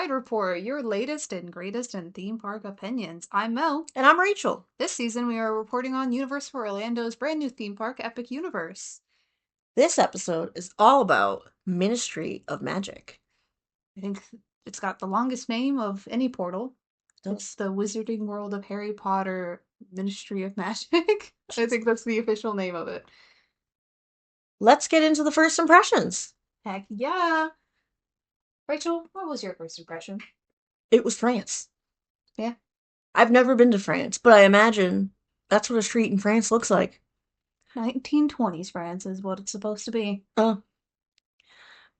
Ride Report, your latest and greatest in theme park opinions. I'm Mel. And I'm Rachel. This season we are reporting on Universal Orlando's brand new theme park, Epic Universe. This episode is all about Ministry of Magic. I think it's got the longest name of any portal. Does. It's the Wizarding World of Harry Potter Ministry of Magic. I think that's the official name of it. Let's get into the first impressions. Heck yeah. Rachel, what was your first impression? It was France. Yeah. I've never been to France, but I imagine that's what a street in France looks like. 1920s France is what it's supposed to be.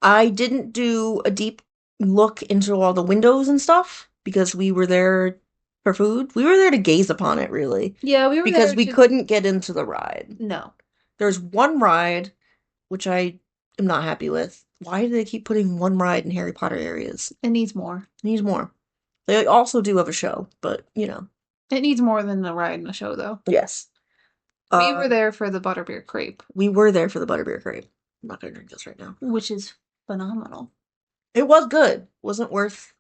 I didn't do a deep look into all the windows and stuff because we were there for food. We were there to gaze upon it, really. Yeah, we were because there we couldn't get into the ride. No. There's one ride, which I am not happy with. Why do they keep putting one ride in Harry Potter areas? It needs more. It needs more. They also do have a show, but, you know. It needs more than a ride and a show, though. Yes. We were there for the butterbeer crepe. We were there for the butterbeer crepe. I'm not going to drink this right now. Which is phenomenal. It was good. Wasn't worth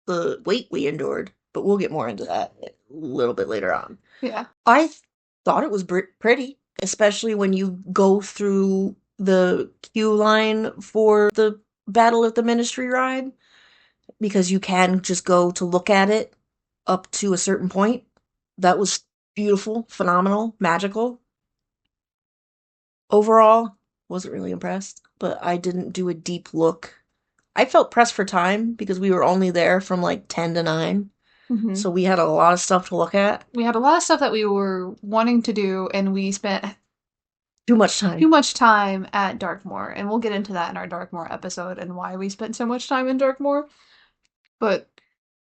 the wait we endured, but we'll get more into that a little bit later on. Yeah. I thought it was pretty, especially when you go through the queue line for the Battle of the Ministry ride, because you can just go to look at it up to a certain point. That was beautiful, phenomenal, magical. Overall, wasn't really impressed, but I didn't do a deep look. I felt pressed for time because we were only there from like 10 to 9. Mm-hmm. So we had a lot of stuff to look at. We had a lot of stuff that we were wanting to do, and we spent too much time. Too much time at Darkmoor, and we'll get into that in our Darkmoor episode and why we spent so much time in Darkmoor. But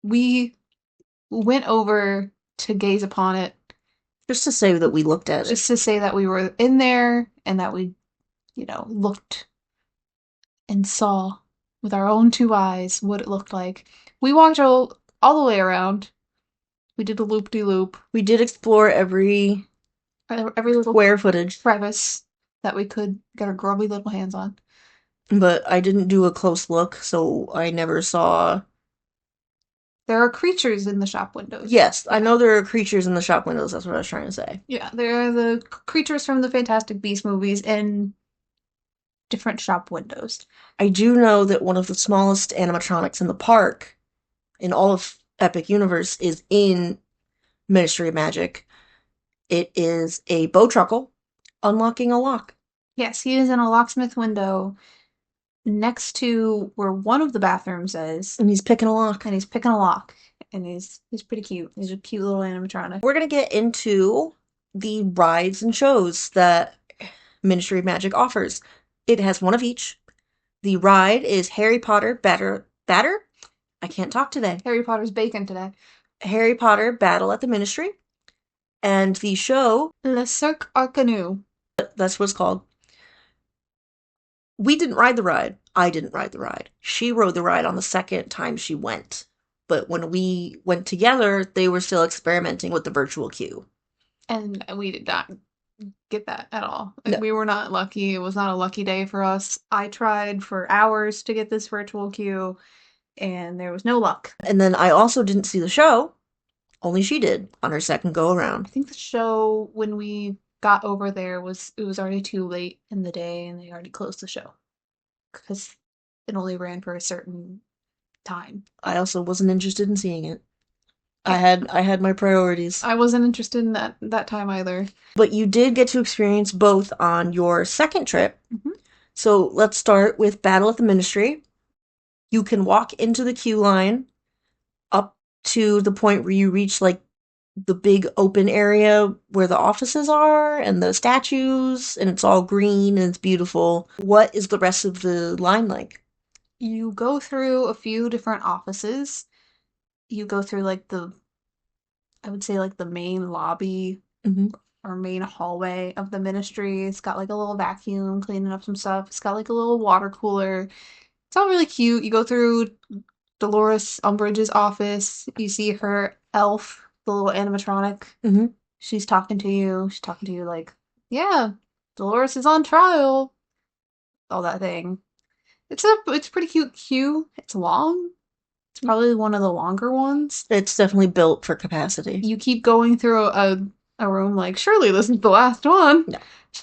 we went over to gaze upon it. Just to say that we looked at it. Just to say that we were in there and that we, looked and saw with our own 2 eyes what it looked like. We walked all the way around. We did a loop-de-loop. We did explore every little square footage crevice that we could get our grubby little hands on. But I didn't do a close look, so I never saw... There are creatures in the shop windows. Yes, I know there are creatures in the shop windows, that's what I was trying to say. Yeah, there are the creatures from the Fantastic Beasts movies in different shop windows. I do know that one of the smallest animatronics in the park, in all of Epic Universe, is in Ministry of Magic. It is a Bowtruckle unlocking a lock. Yes, he is in a locksmith window next to where one of the bathrooms is. And he's picking a lock. And he's picking a lock. And he's pretty cute. He's a cute little animatronic. We're going to get into the rides and shows that Ministry of Magic offers. It has one of each. The ride is Harry Potter Batter? I can't talk today. Harry Potter's bacon today. Harry Potter Battle at the Ministry. And the show... Le Cirque Arcanu. That's what it's called. We didn't ride the ride. I didn't ride the ride. She rode the ride on the second time she went. But when we went together, they were still experimenting with the virtual queue. And we did not get that at all. No. We were not lucky. It was not a lucky day for us. I tried for hours to get this virtual queue, and there was no luck. And then I also didn't see the show. Only she did on her second go around. I think the show, when we got over there, it was already too late in the day, and they already closed the show because it only ran for a certain time. I also wasn't interested in seeing it. I had my priorities. I wasn't interested in that time either. But you did get to experience both on your second trip. Mm-hmm. So let's start with Battle at the Ministry. You can walk into the queue line up to the point where you reach like the big open area where the offices are and the statues, and it's all green and it's beautiful. What is the rest of the line like? You go through a few different offices. You go through I would say the main lobby or main hallway of the ministry. It's got like a little vacuum cleaning up some stuff. It's got like a little water cooler. It's all really cute. You go through Dolores Umbridge's office. You see her elf, the little animatronic. Mm-hmm. She's talking to you. She's talking to you like, yeah, Dolores is on trial. All that thing. It's pretty cute queue. It's long. It's probably one of the longer ones. It's definitely built for capacity. You keep going through a room like, surely this is the last one. No.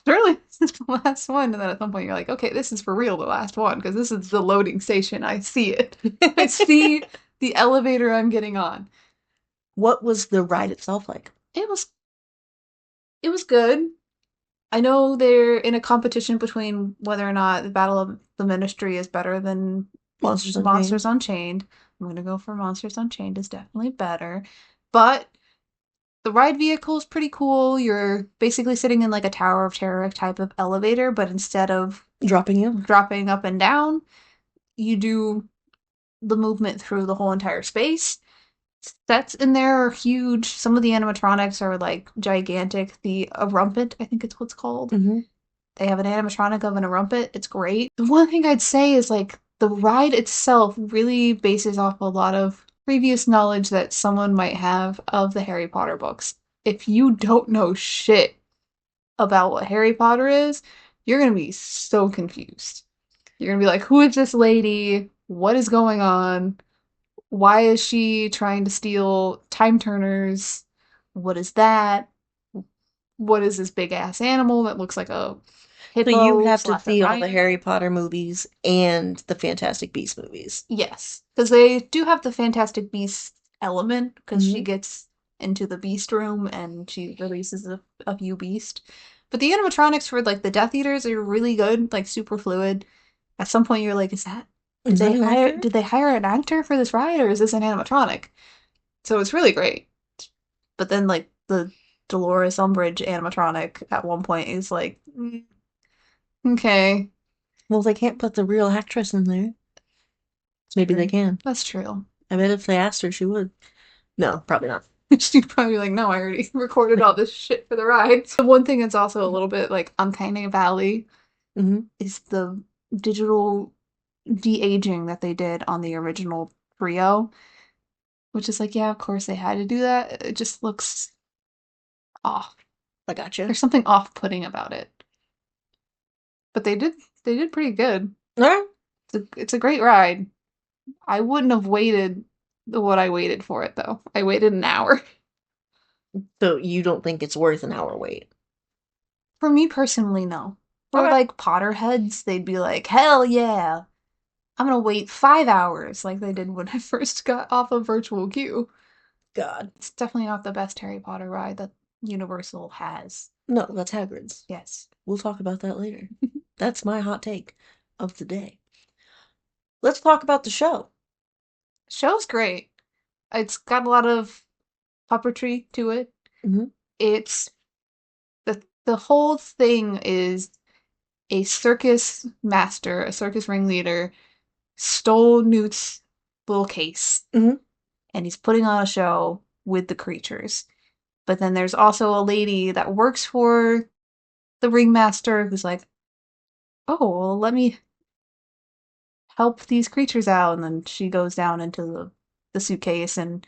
Surely this is the last one. And then at some point you're like, okay, this is for real the last one because this is the loading station. I see it. I see the elevator I'm getting on. What was the ride itself like? It was it was good. I know they're in a competition between whether or not the Battle of the Ministry is better than Monsters Unchained. Monsters Unchained. I'm gonna go for Monsters Unchained is definitely better. But the ride vehicle is pretty cool. You're basically sitting in like a Tower of Terror type of elevator, but instead of Dropping you? dropping up and down, you do the movement through the whole entire space. Sets in there are huge. Some of the animatronics are like gigantic. The Rumpet, I think it's what's called. Mm-hmm. They have an animatronic of an Rumpet. It's great. The one thing I'd say is like the ride itself really bases off a lot of previous knowledge that someone might have of the Harry Potter books. If you don't know shit about what Harry Potter is, you're gonna be so confused. You're gonna be like, who is this lady? What is going on? Why is she trying to steal time turners? What is that? What is this big ass animal that looks like a So you hippo have to slash a see all the rhino? Harry Potter movies and the Fantastic Beasts movies. Yes, because they do have the Fantastic Beasts element because she Mm-hmm. gets into the Beast room and she releases a few beast. But the animatronics for like the Death Eaters are really good, like super fluid. At some point, you're like, is that Is that an actor? did they hire an actor for this ride or is this an animatronic? So it's really great. But then like the Dolores Umbridge animatronic at one point is like, okay, Well, they can't put the real actress in there. Maybe they true. can. That's true. I bet if they asked her, she would. No, probably not. She'd probably be like, no, I already recorded all this shit for the ride. The one thing that's also a little bit like uncanny valley Mm-hmm. is the digital de-aging that they did on the original trio, which is like, yeah, of course they had to do that. It just looks off. I gotcha. There's something off-putting about it. But they did pretty good. All right. It's a great ride. I wouldn't have waited what I waited for it though. I waited an hour. So you don't think it's worth an hour wait? For me personally, no. For Okay. like Potterheads, they'd be like, hell yeah, I'm gonna wait 5 hours like they did when I first got off of virtual queue. God. It's definitely not the best Harry Potter ride that Universal has. No, that's Hagrid's. Yes. We'll talk about that later. That's my hot take of the day. Let's talk about the show. Show's great. It's got a lot of puppetry to it. Mm-hmm. It's the whole thing is a circus master, a circus ringleader, stole Newt's little case Mm-hmm. and he's putting on a show with the creatures. But then there's also a lady that works for the ringmaster who's like, oh, well, let me help these creatures out. And then she goes down into the suitcase and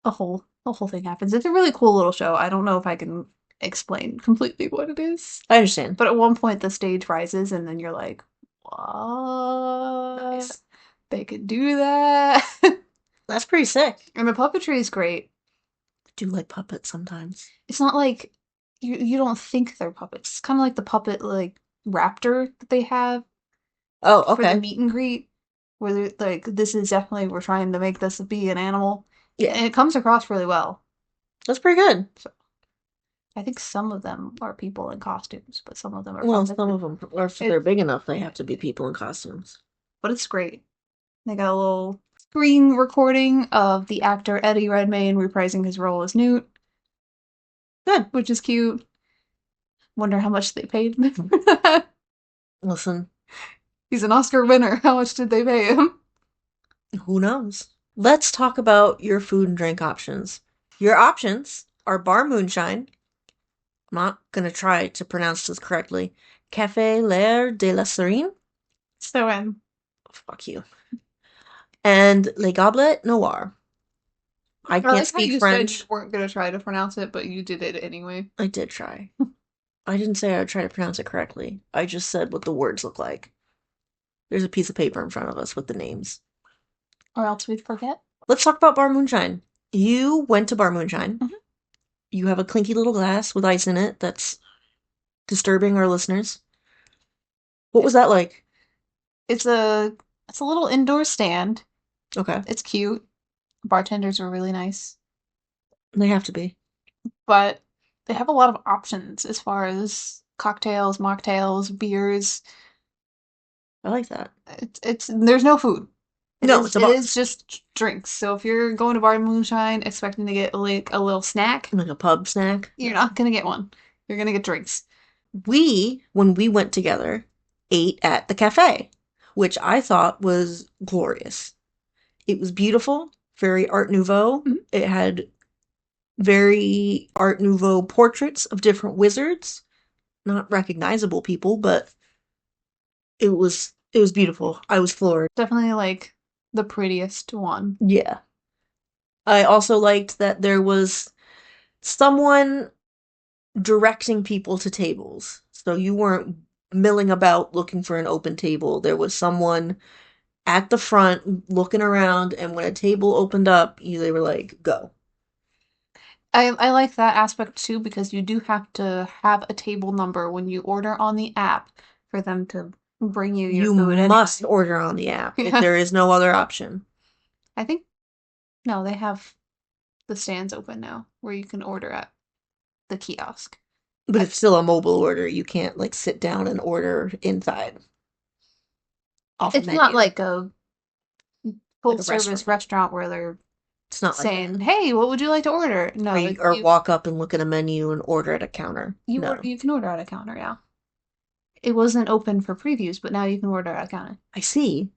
a whole thing happens. It's a really cool little show. I don't know if I can explain completely what it is. I understand. But at one point the stage rises and then you're like, what? Nice. They could do that. That's pretty sick. And the puppetry is great. I do like puppets sometimes. It's not like you don't think they're puppets. It's kind of like the puppet like raptor that they have Oh, for the okay. meet and greet, where they're like, this is definitely we're trying to make this be an animal, Yeah, and it comes across really well. that's pretty good. So I think some of them are people in costumes, but some of them are Well, puppets. some of them, or if they're It, big enough, they have to be people in costumes. but it's great. They got a little screen recording of the actor Eddie Redmayne reprising his role as Newt, Good. which is cute. Wonder how much they paid him for that. Listen, He's an Oscar winner. How much did they pay him? who knows? Let's talk about your food and drink options. Your options are bar moonshine. I'm not gonna try to pronounce this correctly. Café L'air de la Serene. So, Fuck you. And Les Gobelets Noir. I I can't like how speak you said you French. weren't gonna try to pronounce it, but you did it anyway. I did try. I didn't say I would try to pronounce it correctly. I just said what the words look like. There's a piece of paper in front of us with the names. Or else we'd forget. Let's talk about Bar Moonshine. You went to Bar Moonshine. Mhm. You have a clinky little glass with ice in it that's disturbing our listeners. What was that like? It's a it's a little indoor stand. Okay. It's cute. Bartenders are really nice, They have to be. but they have a lot of options as far as cocktails, mocktails, beers. I like that. It's there's no food. No, it's a It bar. is just drinks. So if you're going to Bar Moonshine expecting to get like a little snack, Like a pub snack. you're No. not gonna get one. You're gonna get drinks. When we went together, ate at the cafe, which I thought was glorious. It was beautiful, very Art Nouveau. Mhm. It had very Art Nouveau portraits of different wizards. Not recognizable people, but it was beautiful. I was floored. Definitely like the prettiest one. Yeah. I also liked that there was someone directing people to tables. So you weren't milling about looking for an open table. There was someone at the front looking around, and when a table opened up, they were like, go. I like that aspect too because you do have to have a table number when you order on the app for them to bring you your You food must anyway. order on the app if Yeah. there is no other option. I think no, they have the stands open now where you can order at the kiosk. But I, it's still a mobile order. You can't like sit down and order inside off a it's not menu like a like full a service restaurant. restaurant where they're It's not like that. saying, "Hey, what would you like to order?" Or No, you or walk up and look at a menu and order at a counter. No. you can order at a counter now. It wasn't open for previews, but now you can order at a counter. I see.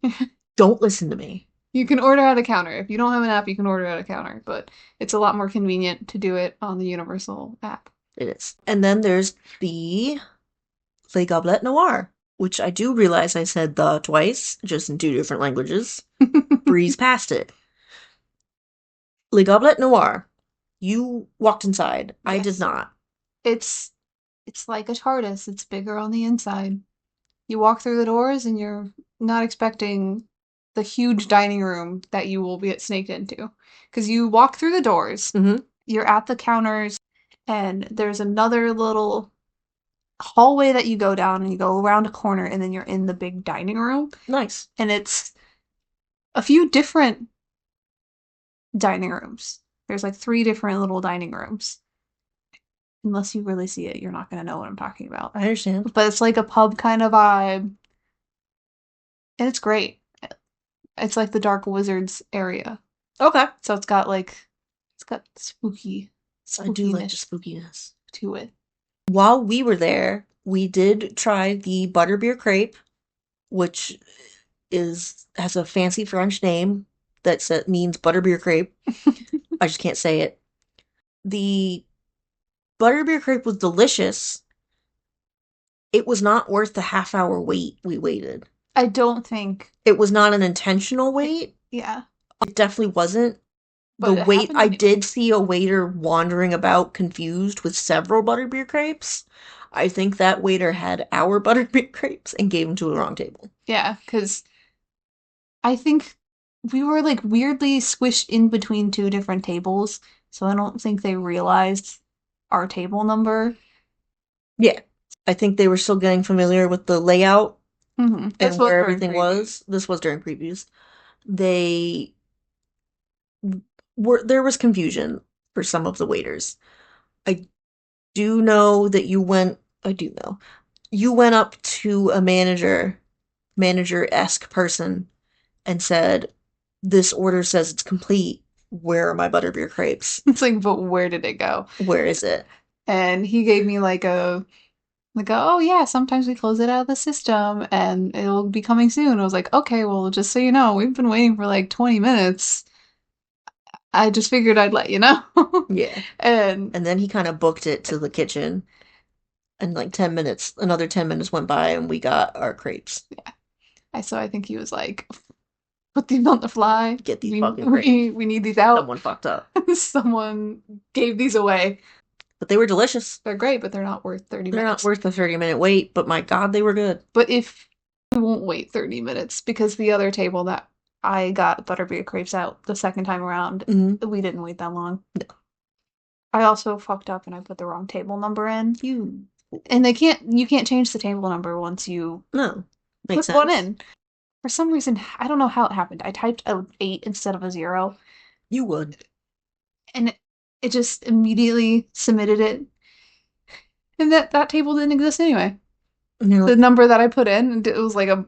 Don't listen to me. You can order at a counter. If you don't have an app, you can order at a counter, but it's a lot more convenient to do it on the Universal app. It is. And then there's the Les Gobelets Noir, which I do realize I said the twice, just in two different languages. Breeze past it. Les Gobelets Noir. You walked inside. I did Yes. not. It's it's like a TARDIS. It's bigger on the inside. You walk through the doors and you're not expecting the huge dining room that you will get snaked into. Because you walk through the doors, Mm-hmm. you're at the counters, and there's another little hallway that you go down and you go around a corner and then you're in the big dining room. Nice. And it's a few different dining rooms. There's like three different little dining rooms. Unless you really see it, you're not going to know what I'm talking about. I understand. But it's like a pub kind of vibe, and it's great. It's like the Dark Wizards area. Okay. So it's got I do like the spookiness spookiness. to it. While we were there, we did try the butterbeer crepe, which is has a fancy French name that means butterbeer crepe. I just can't say it. The butterbeer crepe was delicious. It was not worth the half-hour wait we waited. I don't think It was not an intentional wait. yeah, It definitely wasn't. The but it wait, happened I to me. did see a waiter wandering about confused with several butterbeer crepes. I think that waiter had our butterbeer crepes and gave them to the wrong table. Yeah, because I think we were like weirdly squished in between two different tables, so I don't think they realized our table number. Yeah. I think they were still getting familiar with the layout This and was where during everything previews. was. This was during previews. They there was confusion for some of the waiters. I do know that I do know. You went up to a manager-esque person and said, "This order says it's complete. Where are my butterbeer crepes? It's like, but where did it go? Where is it?" And he gave me oh yeah, sometimes we close it out of the system and it'll be coming soon. I was like, okay, well, just so you know, we've been waiting for like 20 minutes. I just figured I'd let you know. Yeah. And And then he kind of booked it to the kitchen, and like 10 minutes, another 10 minutes went by, and we got our crepes. I think he was like, put these on the fly. Get these fucking crepes. We need these out. Someone fucked up. Someone gave these away. But they were delicious. They're great, but they're not worth 30 They're not minutes. worth the 30-minute wait, but my God, they were good. But if we won't wait 30 minutes because the other table that I got butterbeer crepes out the second time around. Mm-hmm. We didn't wait that long. I also fucked up and I put the wrong table number in. And you can't change the table number once you No. Makes put one sense. in. For some reason, I don't know how it happened. I typed a 8 instead of a 0, You would. and it just immediately submitted it. And that table didn't exist anyway. And you're The like, number that I put in, it was like a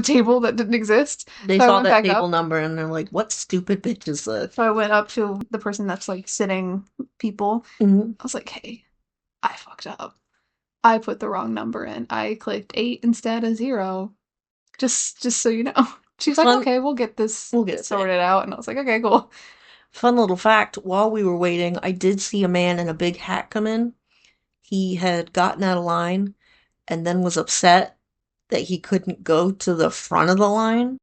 table that didn't exist. they So I saw went that back table up. number and they're like, what stupid bitch is that? So I went up to the person that's like sitting people. Mm-hmm. I was like, "Hey, I fucked up. I put the wrong number in. I clicked 8 instead of 0. Just so you know." She's like, Fun. "Okay, we'll get this We'll get it fixed. sorted out." And I was like, "Okay, cool." Fun little fact, while we were waiting, I did see a man in a big hat come in. He had gotten out of line and then was upset that he couldn't go to the front of the line.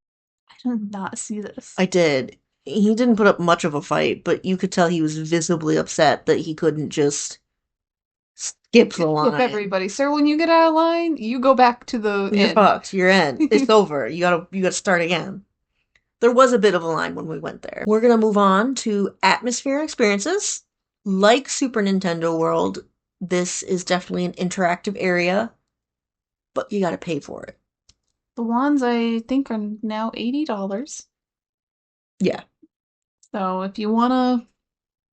I did not see this. I did. He didn't put up much of a fight, but you could tell he was visibly upset that he couldn't just skip the Skip line. everybody. Sir, when you get out of line, you go back to the You're inn. fucked. You're in. It's over. You gotta start again. There was a bit of a line when we went there. We're gonna move on to atmosphere and experiences. Like Super Nintendo World, this is definitely an interactive area, but you gotta pay for it. The wands I think are now $80. Yeah. So if you want to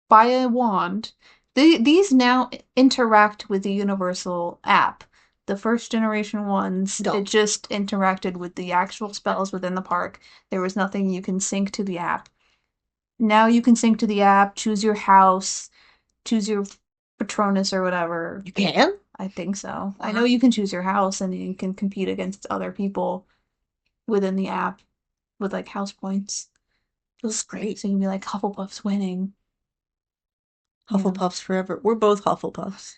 buy a wand, these now interact with the Universal app. The first generation ones, it Don't. just interacted with the actual spells within the park. There was nothing you can sync to the app. Now you can sync to the app, choose your house, choose your Patronus or whatever. You can? I think so. I know Wow. you can choose your house and you can compete against other people within the app with like house points. This is great. So you can be like Hufflepuff's winning. You know, Hufflepuffs forever. We're both Hufflepuffs.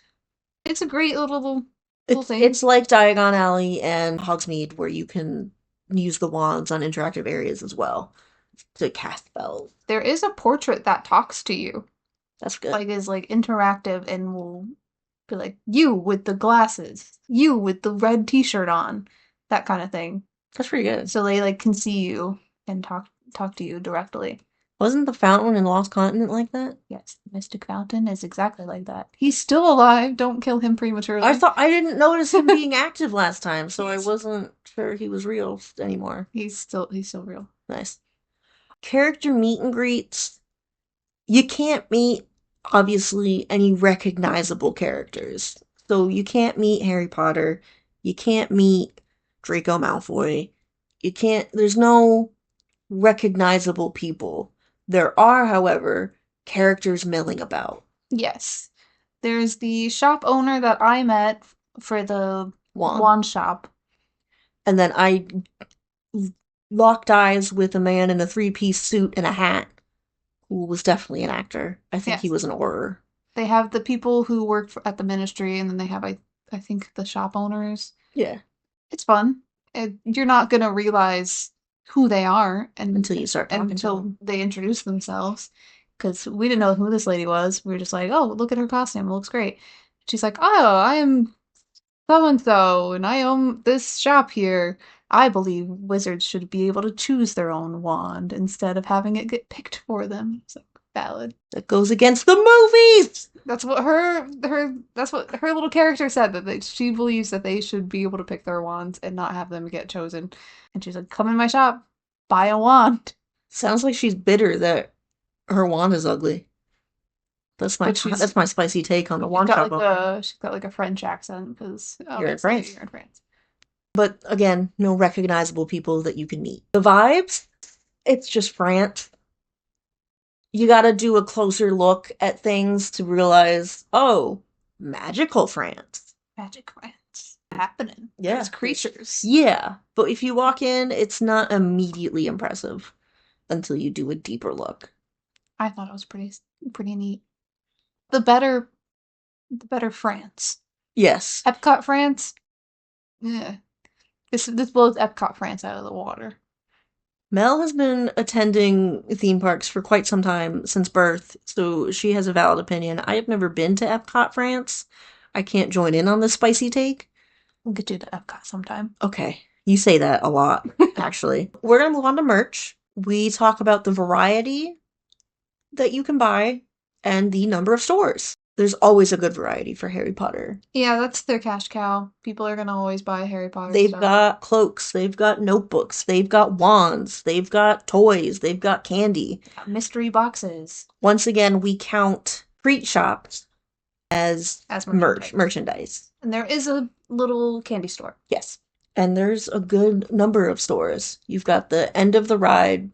it's a great little It's thing. it's like Diagon Alley and Hogsmeade where you can use the wands on interactive areas as well to cast spells. There is a portrait that talks to you, That's good. like is like interactive and will be like you with the glasses, you with the red T-shirt on, that kind of thing. That's pretty good. So they like can see you and talk to you directly. Wasn't the fountain in Lost Continent like that? Yes, Mystic Fountain is exactly like that. He's still alive. Don't kill him prematurely. I didn't notice him being active last time, so I wasn't sure he was real anymore. He's still real. Nice. Character meet and greets. You can't meet, obviously, any recognizable characters. So you can't meet Harry Potter. You can't meet Draco Malfoy. There's no recognizable people. There are, however, characters milling about. Yes. There's the shop owner that I met for the One. wand shop. And then I locked eyes with a man in a three-piece suit and a hat who was definitely an actor. I think he Yes. was an horror. They have the people who work at the ministry, and then they have I think the shop owners. Yeah. It's fun. You're not gonna realize who they are Until you start talking to until them. they introduce themselves. Because we didn't know who this lady was. We were just like, oh, look at her costume. It looks great. She's like, oh, I am so and so, and I own this shop here. I believe wizards should be able to choose their own wand instead of having it get picked for them. It's like valid. That goes against the movies! That's what that's what her little character said that she believes that they should be able to pick their wands and not have them get chosen. And she's like, "Come in my shop, buy a wand." Sounds like she's bitter that her wand is ugly. But That's my spicy take on the wand shop owner. she's got like a French accent because You're in obviously France. you're in France. But again, no recognizable people that you can meet. The vibes, it's just France. You gotta do a closer look at things to realize, oh, magical France. Magic France happening. Yeah. There's creatures. Yeah, but if you walk in, it's not immediately impressive until you do a deeper look. I thought it was pretty neat. The better the better France. Yes. Epcot France. Yeah. This blows Epcot France out of the water. Mel has been attending theme parks for quite some time, since birth, so she has a valid opinion. I have never been to Epcot, France. I can't join in on this spicy take. We'll get you to Epcot sometime. Okay, you say that a lot, actually. We're gonna move on to merch. We talk about the variety that you can buy and the number of stores. There's always a good variety for Harry Potter. Yeah, that's their cash cow. People are gonna always buy Harry Potter They've stuff. got cloaks, they've got notebooks, they've got wands, they've got toys, they've got candy. Mystery boxes Once again, we count treat shops as as merchandise. merchandise. And there is a little candy store. Yes. And there's a good number of stores. You've got the end of the ride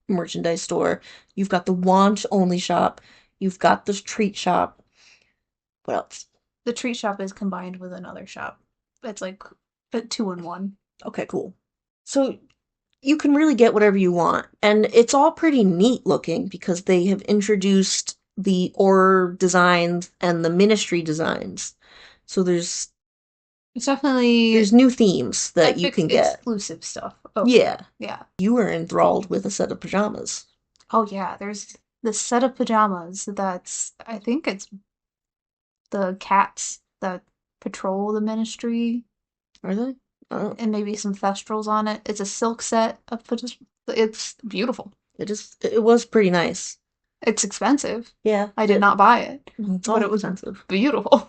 merchandise store. You've got the wand only shop. You've got the treat shop. What else? The treat shop is combined with another shop. It's like a two in one. Okay, cool. So you can really get whatever you want. And it's all pretty neat looking because they have introduced the Auror designs and the Ministry designs. So It's definitely there's new themes that you can get. exclusive stuff. Oh, Yeah. yeah. You were enthralled with a set of pajamas. Oh, yeah. There's the set of pajamas that's, I think it's the cats that patrol the ministry Are they? Oh, and maybe some thestrals on it. It's a silk set of pajamas. It's beautiful. it was pretty nice. It's expensive. Yeah. I did not buy it, It's but all it was expensive. beautiful.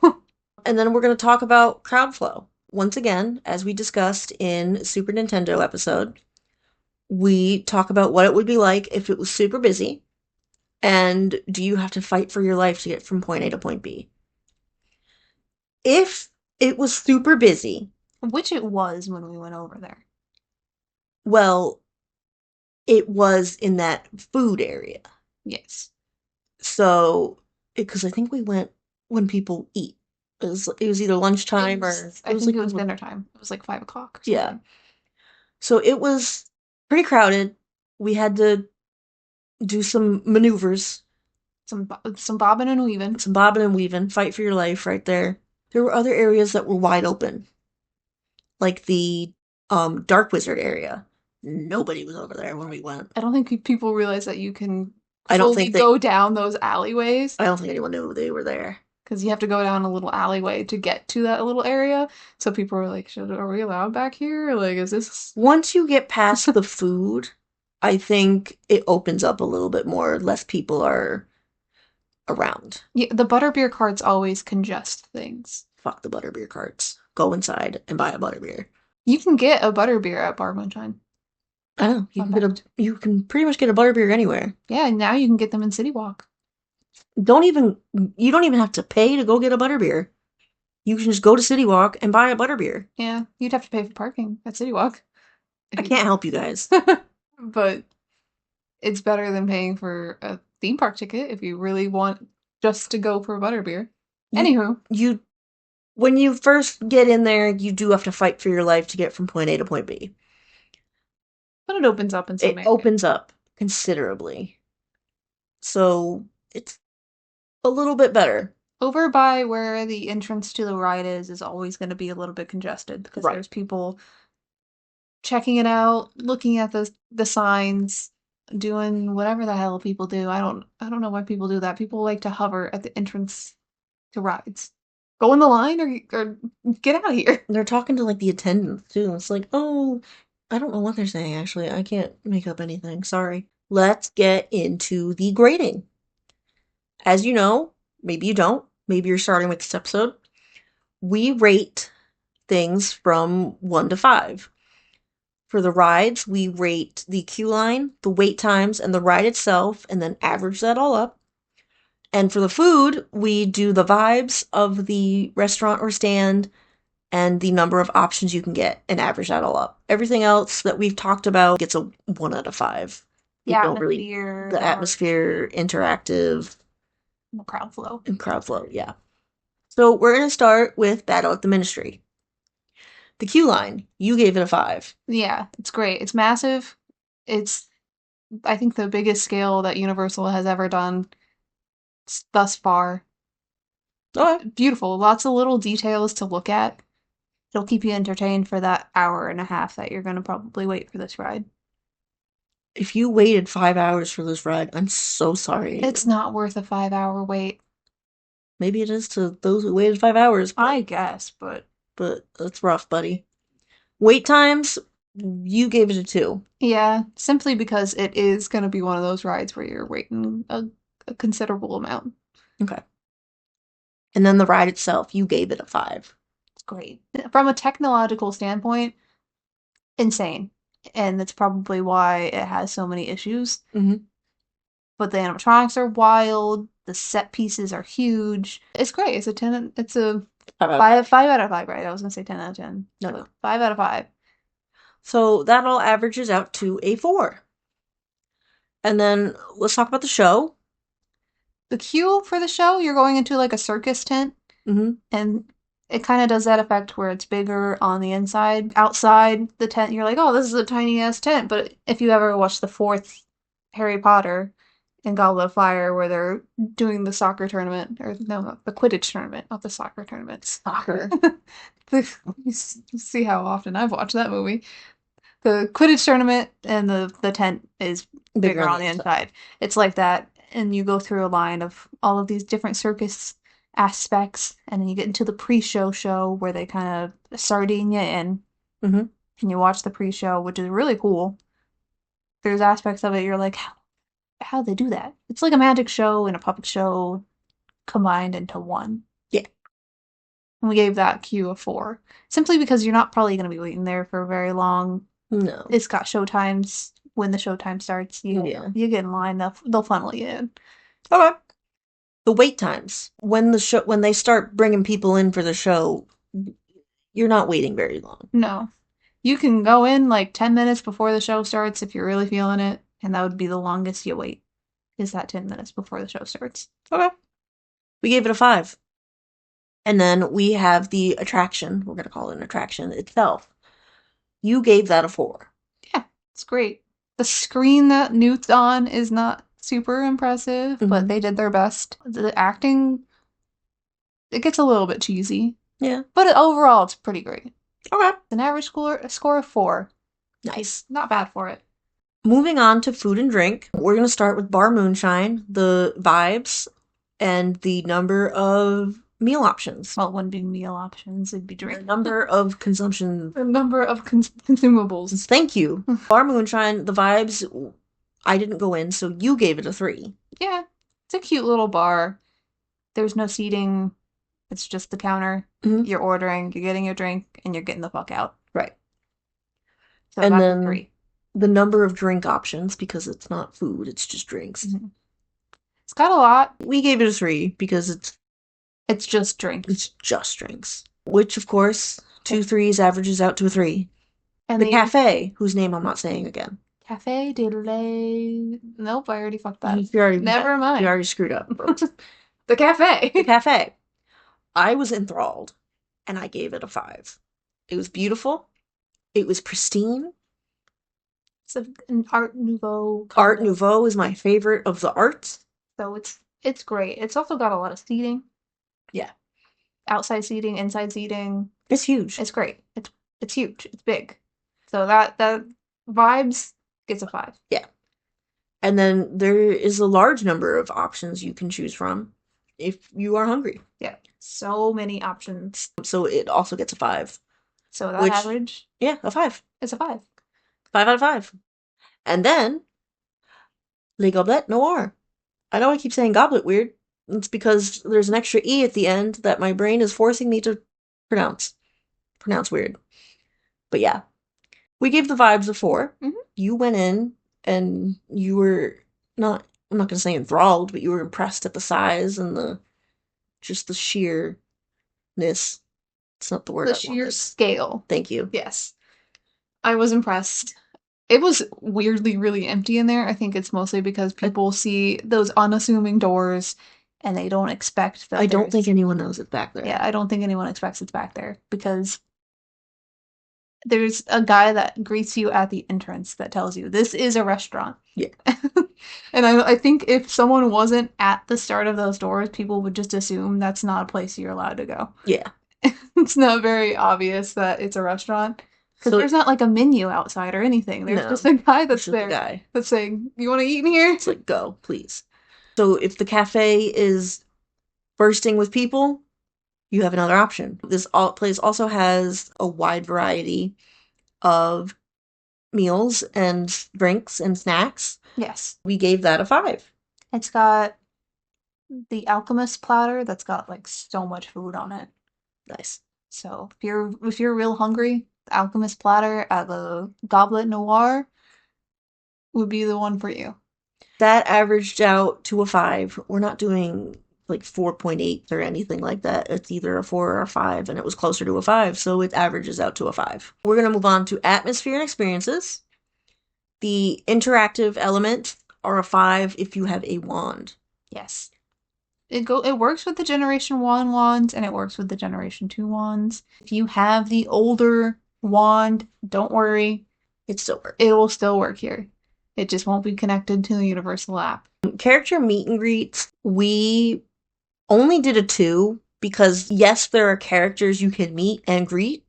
And then we're going to talk about crowd flow. Once again, as we discussed in Super Nintendo episode, we talk about what it would be like if it was super busy and do you have to fight for your life to get from point A to point B. If it was super busy, Which it was when we went over there. well, it was in that food area. Yes. So, because I think we went when people eat. It was either lunchtime or I think like it was dinner time. It was like 5 o'clock or yeah. something. So it was pretty crowded. We had to do some maneuvers, Some bobbing and weaving. some bobbing and weaving, fight for your life right there. There were other areas that were wide open, like the Dark Wizard area. Nobody was over there when we went. I don't think people realize that you can I don't fully think they. go down those alleyways I don't think anyone knew they were there. because you have to go down a little alleyway to get to that little area. So people are like, are we allowed back here? Like, is this. Once you get past the food, I think it opens up a little bit more. Less people are around. Yeah, the butterbeer carts always congest things. Fuck the butterbeer carts. Go inside and buy a butterbeer. You can get a butterbeer at Bar Moonshine. I don't know. You can pretty much get a butterbeer anywhere. Yeah, and now you can get them in City Walk. You don't even have to pay to go get a butterbeer. You can just go to City Walk and buy a butterbeer. Yeah, you'd have to pay for parking at City Walk. I can't help you guys. But it's better than paying for a theme park ticket if you really want just to go for a butterbeer. Anywho, When you first get in there, you do have to fight for your life to get from point A to point B. but it opens up in some It areas. opens up considerably. So it's a little bit better. Over by where the entrance to the ride is always going to be a little bit congested because Right. there's people checking it out, looking at the signs, doing whatever the hell people do. I don't know why people do that. People like to hover at the entrance to rides. Go in the line or get out of here. They're talking to like the attendants too. It's like, oh, I don't know what they're saying actually. I can't make up anything. Sorry. Let's get into the grading. As you know, maybe you don't, maybe you're starting with this episode, we rate things from 1 to 5. For the rides, we rate the queue line, the wait times, and the ride itself, and then average that all up. And for the food, we do the vibes of the restaurant or stand and the number of options you can get and average that all up. Everything else that we've talked about gets a 1 out of 5. The atmosphere, the atmosphere, interactive, crowd flow. and crowd flow, yeah. So we're going to start with Battle at the Ministry. The queue line, you gave it a 5. Yeah, it's great. It's massive. It's, I think, the biggest scale that Universal has ever done thus far. Okay. Beautiful. Lots of little details to look at. It'll keep you entertained for that hour and a half that you're going to probably wait for this ride. If you waited 5 hours for this ride, I'm so sorry. It's not worth a 5 hour wait. Maybe it is to those who waited 5 hours. I guess, but that's rough, buddy. Wait times, You gave it a 2. Yeah, simply because it is going to be one of those rides where you're waiting a considerable amount. Okay. And then the ride itself, you gave it a 5. It's great. From a technological standpoint, insane. And that's probably why it has so many issues. Mm-hmm. But the animatronics are wild. The set pieces are huge. It's great. It's a 10. It's a 5 out of 5. 5 out of 5, right? I was gonna say 10 out of 10. No, But no. 5 out of 5. So that all averages out to a 4. And then let's talk about the show. The queue for the show, you're going into like a circus tent, Mm-hmm. and it kind of does that effect where it's bigger on the inside. Outside the tent, you're like, oh, this is a tiny ass tent. But if you ever watch the fourth Harry Potter and Goblet of Fire, where they're doing the soccer tournament, or no, not the Quidditch tournament, not the soccer tournament. Soccer. You see how often I've watched that movie. The Quidditch tournament and the tent is Bigger bigger on on the the inside. inside. It's like that, and you go through a line of all of these different circus aspects, and then you get into the pre-show where they kind of sardine you in, Mm-hmm. and you watch the pre-show, which is really cool. There's aspects of it you're like, how they do that? It's like a magic show and a puppet show combined into one. Yeah. And we gave that queue a 4, simply because you're not probably going to be waiting there for very long. No. It's got show times. When the showtime starts, Yeah. you get in line. They'll funnel you in. Okay. The wait times. When they start bringing people in for the show, you're not waiting very long. No, you can go in like 10 minutes before the show starts if you're really feeling it, and that would be the longest you wait. Is that 10 minutes before the show starts? Okay. We gave it a 5. And then we have the attraction. We're gonna call it an attraction itself. You gave that a 4. Yeah, it's great. The screen that Newt's on is not super impressive, but Mm-hmm. they did their best. The acting, it gets a little bit cheesy, Yeah. but overall it's pretty great. Okay. An average score of 4. Nice. Not bad for it. Moving on to food and drink, we're going to start with Bar Moonshine, the vibes, and the number of meal options. Well, it wouldn't be meal options, it'd be The drink. number of consumption. The number of consumables. Thank you. Bar Moonshine, the vibes, I didn't go in, so you gave it a 3. Yeah, it's a cute little bar. There's no seating, it's just the counter. Mm-hmm. You're ordering, you're getting your drink, and you're getting the fuck out. Right. So And that's a then 3. the number of drink options, because it's not food, it's just drinks. Mhm. It's got a lot. We gave it a 3 because It's just drinks. it's just drinks. Which, of course, 2 threes averages out to a 3. And The cafe, whose name I'm not saying again. Cafe de lait. Nope, I already fucked that. Never mind. You already screwed up. The cafe. The cafe. I was enthralled, and I gave it a 5. It was beautiful. It was pristine. It's an Art Nouveau. Art Nouveau is my favorite of the arts. So it's great. It's also got a lot of seating. Yeah. Outside seating, inside seating. It's huge. It's great. It's huge. It's big. So that vibes gets a 5. Yeah. And then there is a large number of options you can choose from if you are hungry. Yeah. So many options. So it also gets a 5. So that average, Yeah, a 5. is a 5. 5 out of 5. And then Les Gobelets Noir. I know I keep saying goblet weird. It's because there's an extra E at the end that my brain is forcing me to pronounce. Pronounce weird. But yeah. We gave the vibes a 4. Mhm. You went in and you were not, I'm not going to say enthralled, but you were impressed at the size and just the sheerness. It's not the word The I sheer wanted. scale. Thank you. Yes. I was impressed. It was weirdly really empty in there. I think it's mostly because people see those unassuming doors and they don't expect that. I don't think anyone knows it's back there. Yeah, I don't think anyone expects it's back there because there's a guy that greets you at the entrance that tells you this is a restaurant. Yeah. And I think if someone wasn't at the start of those doors, people would just assume that's not a place you're allowed to go. Yeah. It's not very obvious that it's a restaurant. Because there's not like a menu outside or anything. There's just a guy that's there that's saying, "You want to eat in here?" It's like, go, please. So if the cafe is bursting with people, you have another option. This place also has a wide variety of meals and drinks and snacks. Yes. We gave that a 5. It's got the alchemist platter that's got like so much food on it. Nice. So if you're real hungry, the alchemist platter at the Goblet Noir would be the one for you. That averaged out to a 5. We're not doing like 4.8 or anything like that. It's either a 4 or a 5, and it was closer to a 5, so it averages out to a 5. We're going to move on to atmosphere and experiences. The interactive elements are a 5 if you have a wand. Yes. It works with the Generation 1 wands and it works with the Generation 2 wands. If you have the older wand, don't worry. It still works. It will still work here. It just won't be connected to the Universal app. Character meet and greets, we only did a 2 because yes, there are characters you can meet and greet.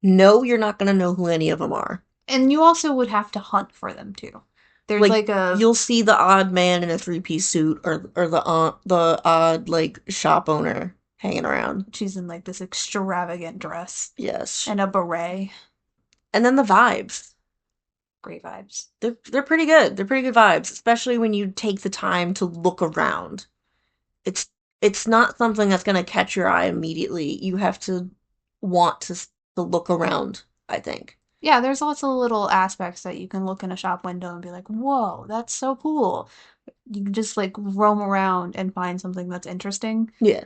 No, you're not going to know who any of them are. And you also would have to hunt for them too. There's like a you'll see the odd man in a 3-piece suit or the odd like shop owner hanging around. she's in like this extravagant dress Yes. and a beret. And then the vibes. Great vibes. They're pretty good. They're pretty good vibes, especially when you take the time to look around. It's it's not something that's going to catch your eye immediately. You have to want to look around, I think. Yeah, there's lots of little aspects that you can look in a shop window and be like, whoa, that's so cool. You can just like roam around and find something that's interesting. Yeah.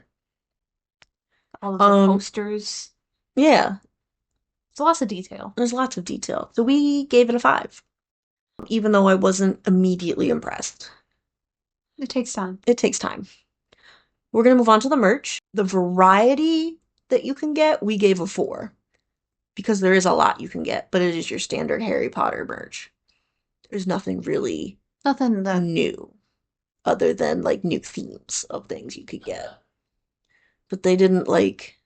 All of the posters. Yeah, It's lots of detail. there's lots of detail. So we gave it a 5, even though I wasn't immediately impressed. It takes time. It takes time. We're going to move on to the merch. The variety that you can get, we gave a 4 because there is a lot you can get, but it is your standard Harry Potter merch. There's nothing really Nothing that new other than like new themes of things you could get. But they didn't like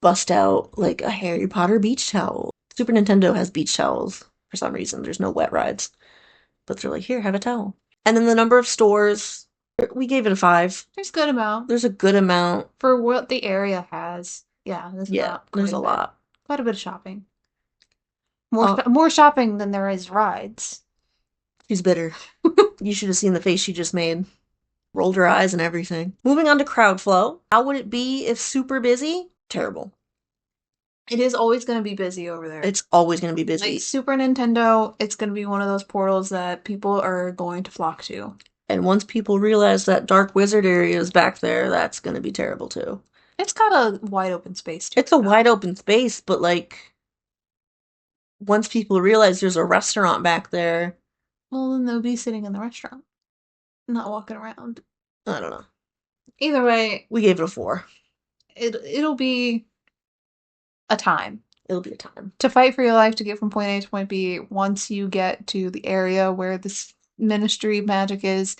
bust out like a Harry Potter beach towel. Super Nintendo has beach towels for some reason. There's no wet rides. But they're like, here, have a towel. And then the number of stores, we gave it a 5. there's good amount There's a good amount. for what the area has. Yeah, There's a lot. Quite a bit of shopping. More shopping than there is rides. She's bitter. You should have seen the face she just made. Rolled her eyes and everything. Moving on to crowd flow. How would it be if super busy? Terrible. It is always going to be busy over there. It's always going to be busy. Like Super Nintendo, it's going to be one of those portals that people are going to flock to. And once people realize that Dark Wizard area is back there, that's going to be terrible too. It's got a wide open space too. It's a wide open space, but like once people realize there's a restaurant back there, well, then they'll be sitting in the restaurant, not walking around. I don't know. Either way, We gave it a 4. It'll be a time. It'll be a time. To fight for your life to get from point A to point B, once you get to the area where this Ministry of Magic is,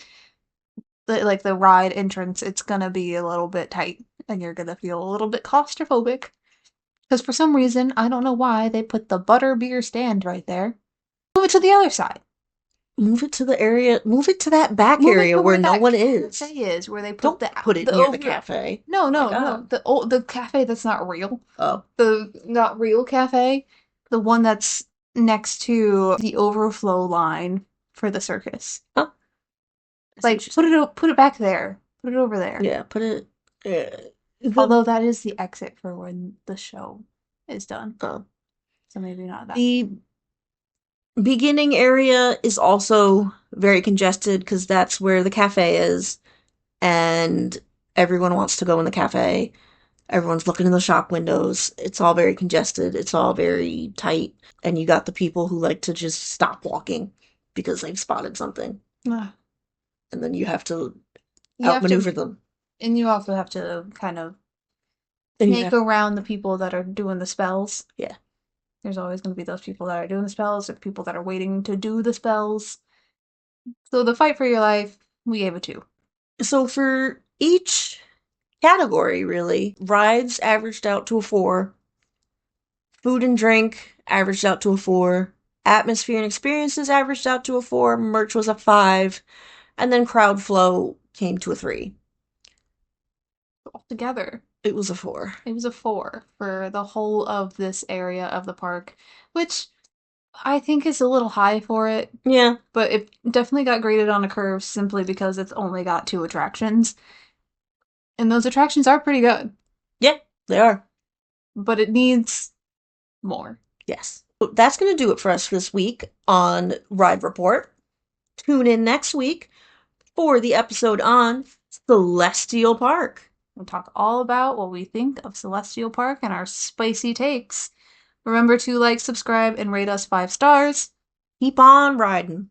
like the ride entrance, it's gonna be a little bit tight, and you're gonna feel a little bit claustrophobic. Because for some reason, I don't know why, they put the butter beer stand right there. Move it to the other side. Move it to the area. Move it to that back Move it area to where no that one is. cafe is where they Don't put it near the cafe. No, no, Oh my no. God. The cafe that's not real. Oh. The not real cafe. The one that's next to the overflow line for the circus. Huh. Like put it back there. Put it over there. Yeah, put it. Although that is the exit for when the show is done. Oh. So maybe not that. The beginning area is also very congested because that's where the cafe is, and everyone wants to go in the cafe. Everyone's looking in the shop windows. It's all very congested. It's all very tight. And you got the people who like to just stop walking because they've spotted something. Ugh. And then you have to You have to- outmaneuver them. And you also have to kind of And make around the people that are doing the spells. Yeah. There's always going to be those people that are doing the spells, or people that are waiting to do the spells. So the fight for your life, we gave it 2. So for each category, really, rides averaged out to a 4. Food and drink averaged out to a 4. Atmosphere and experiences averaged out to a 4. Merch was a 5. And then crowd flow came to a 3. Altogether, it was a 4. It was a 4 for the whole of this area of the park, which I think it's a little high for it, Yeah, but it definitely got graded on a curve simply because it's only got two attractions. And those attractions are pretty good, yeah, they are. but it needs more. Yes. That's going to do it for us this week on Ride Report. Tune in next week for the episode on Celestial Park. We'll talk all about what we think of Celestial Park and our spicy takes. Remember to like, subscribe, and rate us 5 stars. Keep on riding.